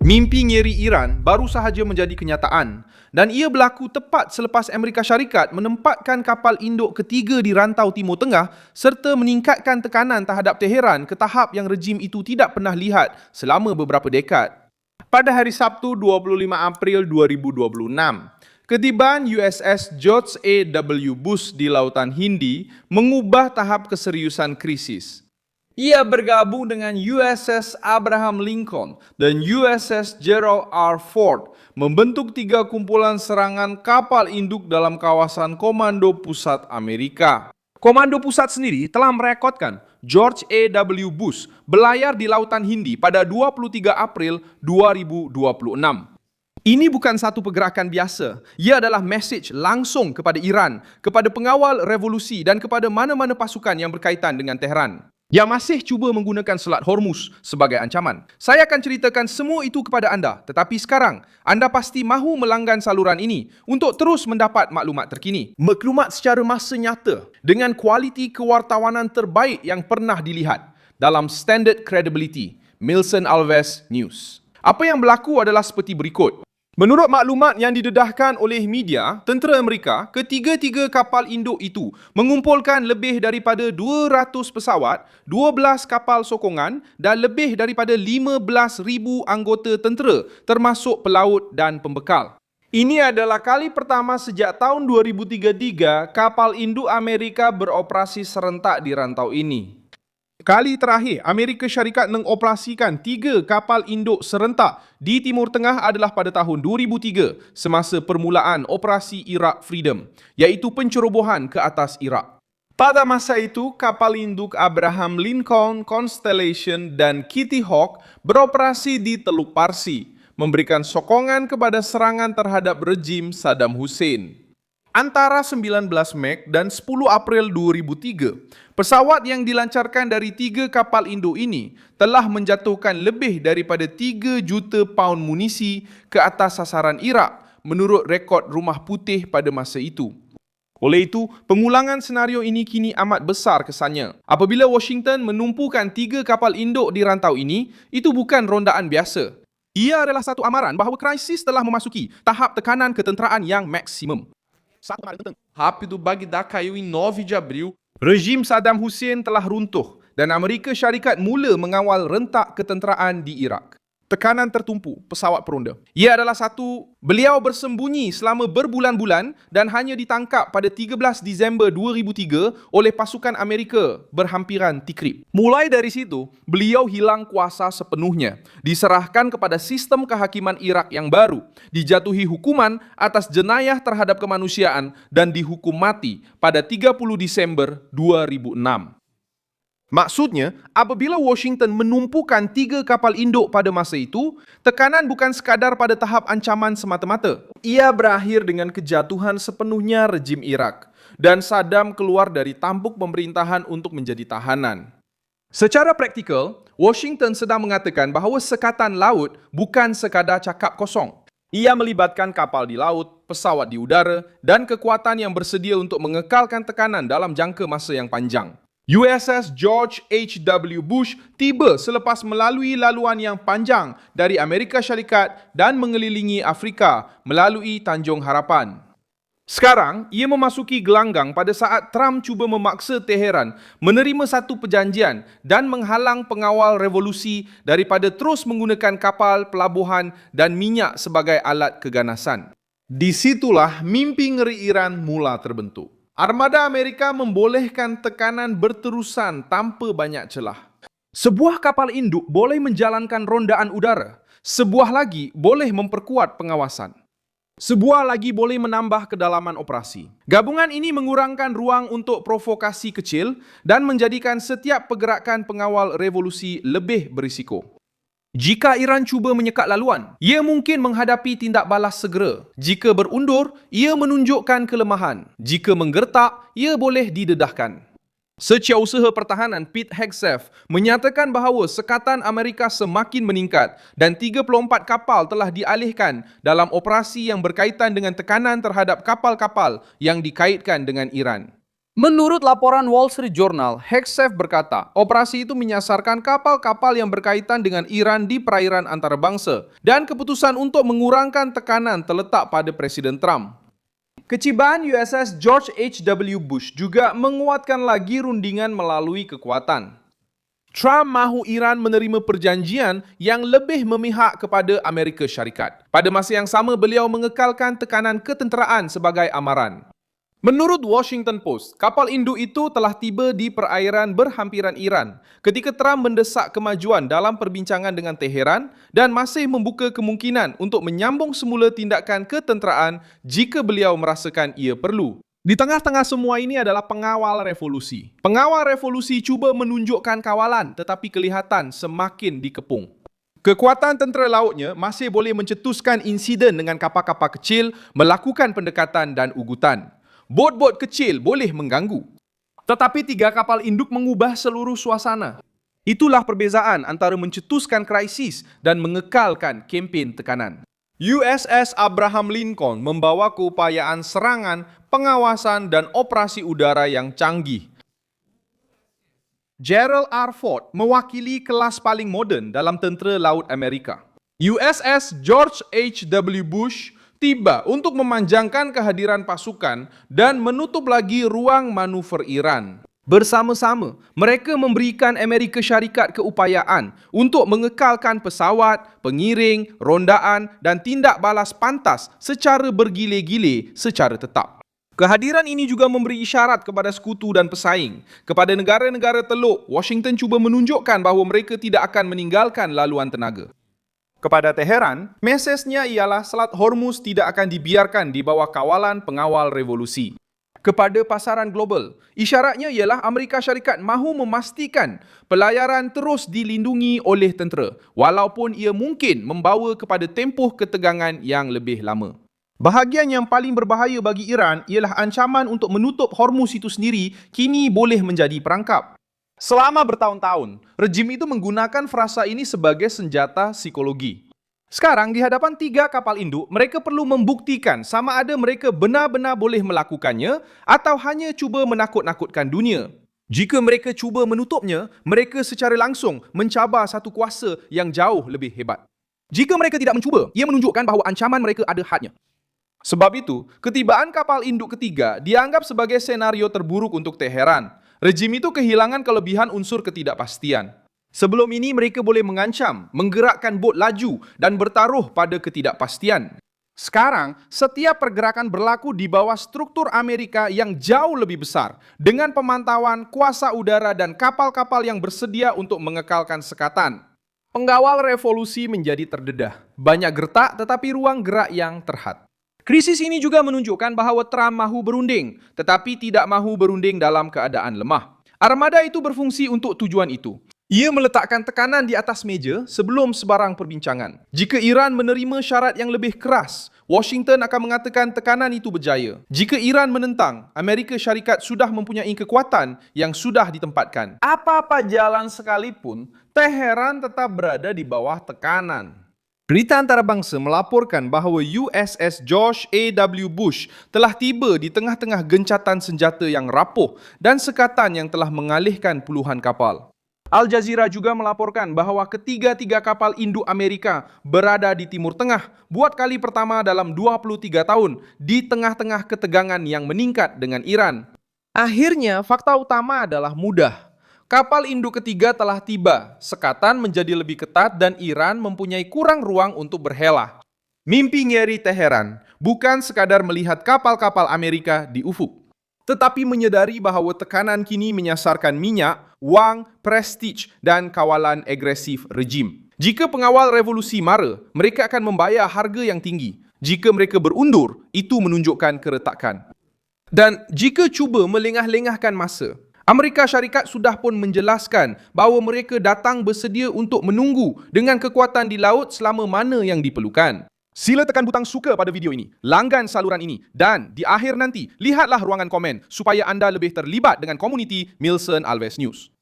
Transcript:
Mimpi ngeri Iran baru sahaja menjadi kenyataan dan ia berlaku tepat selepas Amerika Syarikat menempatkan kapal induk ketiga di rantau Timur Tengah serta meningkatkan tekanan terhadap Teheran ke tahap yang rejim itu tidak pernah lihat selama beberapa dekad. Pada hari Sabtu 25 April 2026, ketibaan USS George A.W. Bush di Lautan Hindi mengubah tahap keseriusan krisis. Ia bergabung dengan USS Abraham Lincoln dan USS Gerald R. Ford membentuk tiga kumpulan serangan kapal induk dalam kawasan Komando Pusat Amerika. Komando Pusat sendiri telah merekodkan George A.W. Bush berlayar di Lautan Hindi pada 23 April 2026. Ini bukan satu pergerakan biasa. Ia adalah mesej langsung kepada Iran, kepada pengawal revolusi dan kepada mana-mana pasukan yang berkaitan dengan Tehran yang masih cuba menggunakan Selat Hormuz sebagai ancaman. Saya akan ceritakan semua itu kepada anda, tetapi sekarang anda pasti mahu melanggan saluran ini untuk terus mendapat maklumat terkini. Maklumat secara masa nyata dengan kualiti kewartawanan terbaik yang pernah dilihat dalam Standard Credibility, Milson Alves News. Apa yang berlaku adalah seperti berikut. Menurut maklumat yang didedahkan oleh media, tentera Amerika, ketiga-tiga kapal induk itu mengumpulkan lebih daripada 200 pesawat, 12 kapal sokongan dan lebih daripada 15,000 anggota tentera termasuk pelaut dan pembekal. Ini adalah kali pertama sejak tahun 2033 kapal induk Amerika beroperasi serentak di rantau ini. Kali terakhir, Amerika Syarikat mengoperasikan 3 kapal induk serentak di Timur Tengah adalah pada tahun 2003 semasa permulaan operasi Iraq Freedom, iaitu pencerobohan ke atas Iraq. Pada masa itu, kapal induk Abraham Lincoln, Constellation dan Kitty Hawk beroperasi di Teluk Parsi, memberikan sokongan kepada serangan terhadap rejim Saddam Hussein. Antara 19 Mei dan 10 April 2003, pesawat yang dilancarkan dari 3 kapal induk ini telah menjatuhkan lebih daripada 3 juta paun munisi ke atas sasaran Iraq menurut rekod Rumah Putih pada masa itu. Oleh itu, pengulangan senario ini kini amat besar kesannya. Apabila Washington menumpukan 3 kapal induk di rantau ini, itu bukan rondaan biasa. Ia adalah satu amaran bahawa krisis telah memasuki tahap tekanan ketenteraan yang maksimum. Rápido, Bagdá caiu em 9 de abril. Rejim Saddam Hussein telah runtuh dan Amerika Syarikat mula mengawal rentak ketenteraan di Iraq. Tekanan tertumpu pesawat peronda. Ia adalah beliau bersembunyi selama berbulan-bulan dan hanya ditangkap pada 13 Disember 2003 oleh pasukan Amerika berhampiran Tikrit. Mulai dari situ, beliau hilang kuasa sepenuhnya, diserahkan kepada sistem kehakiman Iraq yang baru, dijatuhi hukuman atas jenayah terhadap kemanusiaan dan dihukum mati pada 30 Disember 2006. Maksudnya, apabila Washington menumpukan 3 kapal induk pada masa itu, tekanan bukan sekadar pada tahap ancaman semata-mata. Ia berakhir dengan kejatuhan sepenuhnya rejim Iraq dan Saddam keluar dari tampuk pemerintahan untuk menjadi tahanan. Secara praktikal, Washington sedang mengatakan bahawa sekatan laut bukan sekadar cakap kosong. Ia melibatkan kapal di laut, pesawat di udara dan kekuatan yang bersedia untuk mengekalkan tekanan dalam jangka masa yang panjang. USS George H.W. Bush tiba selepas melalui laluan yang panjang dari Amerika Syarikat dan mengelilingi Afrika melalui Tanjung Harapan. Sekarang, ia memasuki gelanggang pada saat Trump cuba memaksa Teheran menerima satu perjanjian dan menghalang pengawal revolusi daripada terus menggunakan kapal, pelabuhan dan minyak sebagai alat keganasan. Di situlah mimpi ngeri Iran mula terbentuk. Armada Amerika membolehkan tekanan berterusan tanpa banyak celah. Sebuah kapal induk boleh menjalankan rondaan udara. Sebuah lagi boleh memperkuat pengawasan. Sebuah lagi boleh menambah kedalaman operasi. Gabungan ini mengurangkan ruang untuk provokasi kecil dan menjadikan setiap pergerakan pengawal revolusi lebih berisiko. Jika Iran cuba menyekat laluan, ia mungkin menghadapi tindak balas segera. Jika berundur, ia menunjukkan kelemahan. Jika menggertak, ia boleh didedahkan. Setiausaha Pertahanan Pete Hegseth menyatakan bahawa sekatan Amerika semakin meningkat dan 34 kapal telah dialihkan dalam operasi yang berkaitan dengan tekanan terhadap kapal-kapal yang dikaitkan dengan Iran. Menurut laporan Wall Street Journal, Hegseth berkata, operasi itu menyasarkan kapal-kapal yang berkaitan dengan Iran di perairan antarabangsa dan keputusan untuk mengurangkan tekanan terletak pada Presiden Trump. Kecibaan USS George H.W. Bush juga menguatkan lagi rundingan melalui kekuatan. Trump mahu Iran menerima perjanjian yang lebih memihak kepada Amerika Syarikat. Pada masa yang sama, beliau mengekalkan tekanan ketenteraan sebagai amaran. Menurut Washington Post, kapal induk itu telah tiba di perairan berhampiran Iran ketika Trump mendesak kemajuan dalam perbincangan dengan Teheran dan masih membuka kemungkinan untuk menyambung semula tindakan ketenteraan jika beliau merasakan ia perlu. Di tengah-tengah semua ini adalah pengawal revolusi. Pengawal revolusi cuba menunjukkan kawalan tetapi kelihatan semakin dikepung. Kekuatan tentera lautnya masih boleh mencetuskan insiden dengan kapal-kapal kecil, melakukan pendekatan dan ugutan. Bot-bot kecil boleh mengganggu. Tetapi 3 kapal induk mengubah seluruh suasana. Itulah perbezaan antara mencetuskan krisis dan mengekalkan kempen tekanan. USS Abraham Lincoln membawa keupayaan serangan, pengawasan dan operasi udara yang canggih. Gerald R. Ford mewakili kelas paling moden dalam tentera laut Amerika. USS George H.W. Bush tiba untuk memanjangkan kehadiran pasukan dan menutup lagi ruang manuver Iran. Bersama-sama, mereka memberikan Amerika Syarikat keupayaan untuk mengekalkan pesawat, pengiring, rondaan dan tindak balas pantas secara bergile-gile secara tetap. Kehadiran ini juga memberi isyarat kepada sekutu dan pesaing. Kepada negara-negara teluk, Washington cuba menunjukkan bahawa mereka tidak akan meninggalkan laluan tenaga. Kepada Teheran, mesejnya ialah Selat Hormuz tidak akan dibiarkan di bawah kawalan pengawal revolusi. Kepada pasaran global, isyaratnya ialah Amerika Syarikat mahu memastikan pelayaran terus dilindungi oleh tentera, walaupun ia mungkin membawa kepada tempoh ketegangan yang lebih lama. Bahagian yang paling berbahaya bagi Iran ialah ancaman untuk menutup Hormuz itu sendiri kini boleh menjadi perangkap. Selama bertahun-tahun, rejim itu menggunakan frasa ini sebagai senjata psikologi. Sekarang, di hadapan 3 kapal induk, mereka perlu membuktikan sama ada mereka benar-benar boleh melakukannya atau hanya cuba menakut-nakutkan dunia. Jika mereka cuba menutupnya, mereka secara langsung mencabar satu kuasa yang jauh lebih hebat. Jika mereka tidak mencuba, ia menunjukkan bahawa ancaman mereka ada hadnya. Sebab itu, ketibaan kapal induk ketiga dianggap sebagai senario terburuk untuk Teheran. Rejim itu kehilangan kelebihan unsur ketidakpastian. Sebelum ini mereka boleh mengancam, menggerakkan bot laju dan bertaruh pada ketidakpastian. Sekarang, setiap pergerakan berlaku di bawah struktur Amerika yang jauh lebih besar dengan pemantauan, kuasa udara dan kapal-kapal yang bersedia untuk mengekalkan sekatan. Pengawal revolusi menjadi terdedah. Banyak gertak tetapi ruang gerak yang terhad. Krisis ini juga menunjukkan bahawa Trump mahu berunding, tetapi tidak mahu berunding dalam keadaan lemah. Armada itu berfungsi untuk tujuan itu. Ia meletakkan tekanan di atas meja sebelum sebarang perbincangan. Jika Iran menerima syarat yang lebih keras, Washington akan mengatakan tekanan itu berjaya. Jika Iran menentang, Amerika Syarikat sudah mempunyai kekuatan yang sudah ditempatkan. Apa-apa jalan sekalipun, Teheran tetap berada di bawah tekanan. Berita antarabangsa melaporkan bahawa USS George A.W. Bush telah tiba di tengah-tengah gencatan senjata yang rapuh dan sekatan yang telah mengalihkan puluhan kapal. Al Jazeera juga melaporkan bahawa ketiga-tiga kapal induk Amerika berada di Timur Tengah buat kali pertama dalam 23 tahun di tengah-tengah ketegangan yang meningkat dengan Iran. Akhirnya, fakta utama adalah mudah. Kapal induk ketiga telah tiba, sekatan menjadi lebih ketat dan Iran mempunyai kurang ruang untuk berhelah. Mimpi ngeri Teheran bukan sekadar melihat kapal-kapal Amerika di ufuk, tetapi menyedari bahawa tekanan kini menyasarkan minyak, wang, prestige dan kawalan agresif rejim. Jika pengawal revolusi mara, mereka akan membayar harga yang tinggi. Jika mereka berundur, itu menunjukkan keretakan. Dan jika cuba melengah-lengahkan masa, Amerika Syarikat sudah pun menjelaskan bahawa mereka datang bersedia untuk menunggu dengan kekuatan di laut selama mana yang diperlukan. Sila tekan butang suka pada video ini, langgan saluran ini dan di akhir nanti, lihatlah ruangan komen supaya anda lebih terlibat dengan komuniti Milson Alves News.